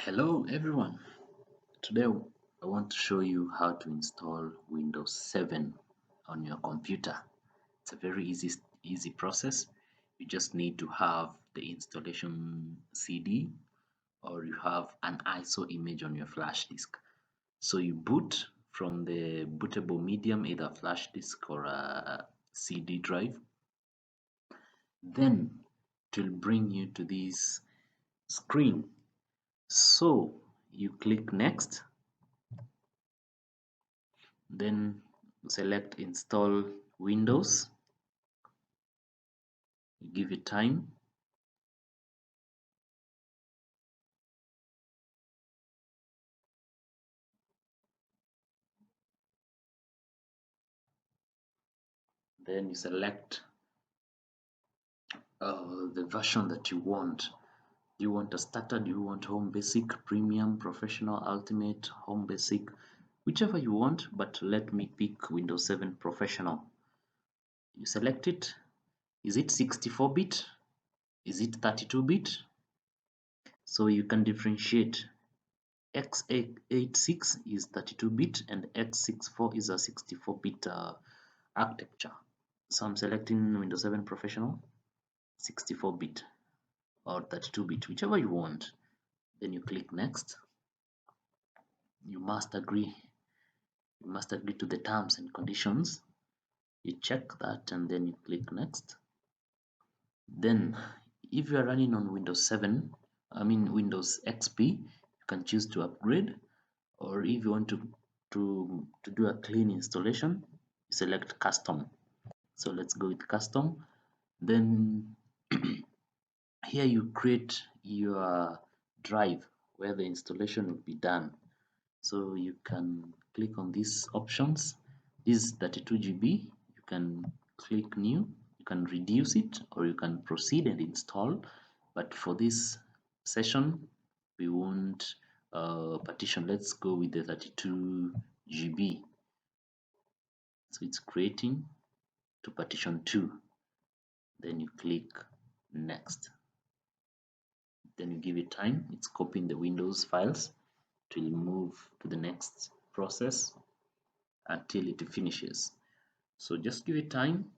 Hello everyone. Today I want to show you how to install Windows 7 on your computer. It's a very easy process. You just need to have the installation CD or you have an ISO image on your flash disk. So you boot from the bootable medium, either flash disk or a CD drive. Then it will bring you to this screen. So you click next, then select install Windows, give it time, then you select the version that you want. Do you want a starter? Do you want home basic, premium, professional, ultimate, home basic? Whichever you want, but let me pick Windows 7 professional. You select it. Is it 64-bit? Is it 32-bit? So you can differentiate. x86 is 32-bit and x64 is a 64-bit architecture. So I'm selecting Windows 7 Professional, 64-bit or 32-bit, whichever you want. Then you click next. You must agree. You must agree to the terms and conditions. You check that and then you click next. Then if you are running on Windows 7, Windows XP, you can choose to upgrade, or if you want to do a clean installation, you select custom. So let's go with custom. Then here you create your drive where the installation will be done. So you can click on these options. This is 32 GB. You can click new, you can reduce it, or you can proceed and install. But for this session, we won't partition. Let's go with the 32 GB. So it's creating to partition 2. Then you click next. Then you give it time. It's copying the Windows files. It will move to the next process until it finishes. So just give it time.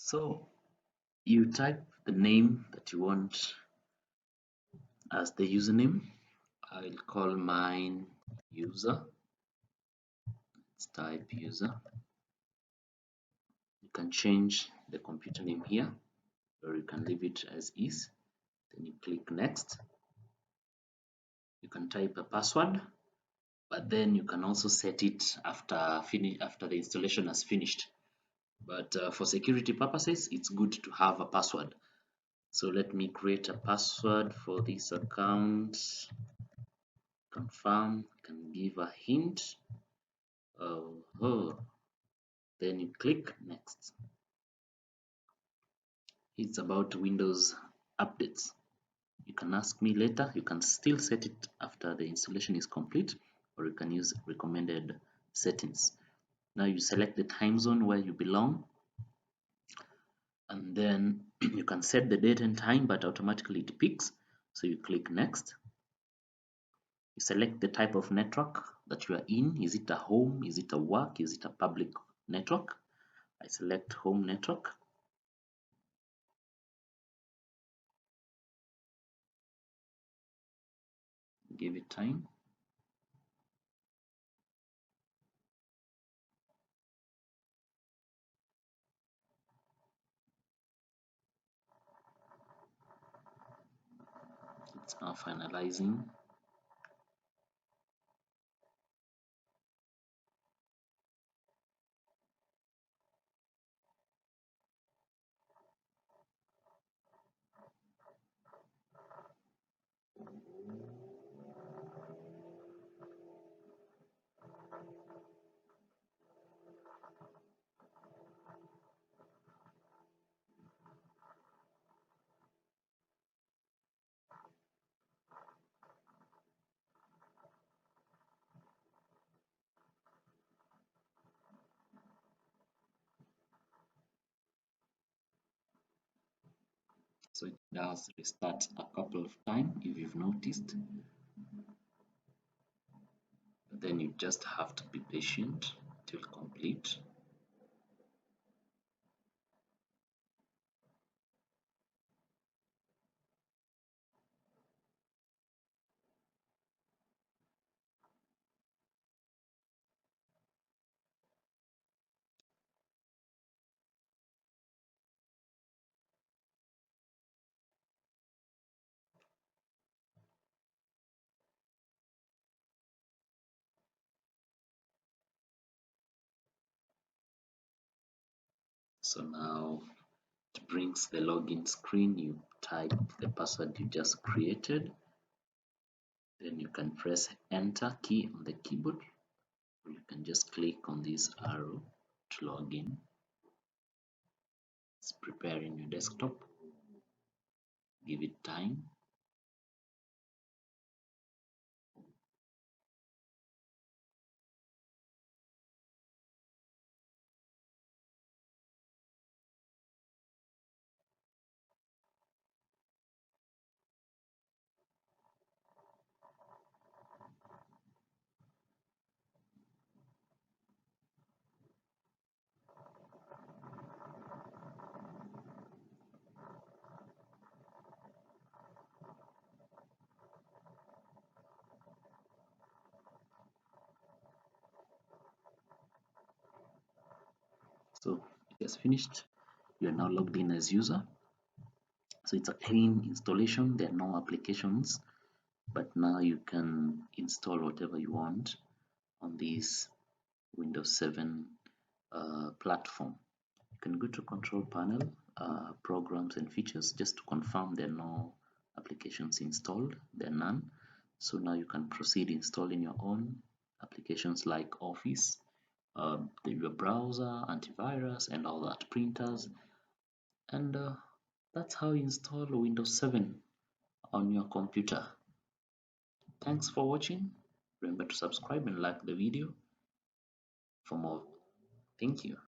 So you type the name that you want as the username. I'll call mine user. Let's type user. You can change the computer name here, or you can leave it as is. Then you click next. You can type a password, but then you can also set it after the installation has finished. But for security purposes, it's good to have a password. So let me create a password for this account. Confirm, can give a hint. Oh, then you click next. It's about Windows updates. You can ask me later. You can still set it after the installation is complete, or you can use recommended settings. Now you select the time zone where you belong, and then you can set the date and time, but automatically it picks. So you click next. You select the type of network that you are in. Is it a home? Is it a work? Is it a public network? I select home network. Give it time. It's now finalizing. So it does restart a couple of times if you've noticed. But then you just have to be patient till complete. So now it brings the login screen. You type the password you just created. Then you can press enter key on the keyboard, or you can just click on this arrow to log in. It's preparing your desktop. Give it time. So it has finished. You are now logged in as user. So it's a clean installation. There are no applications, but now you can install whatever you want on this Windows 7 platform. You can go to control panel, programs and features, just to confirm there are no applications installed. There are none. So now you can proceed installing your own applications like Office, your browser, antivirus, and all that, printers. And that's how you install Windows 7 on your computer. Thanks for watching. Remember to subscribe and like the video for more. Thank you.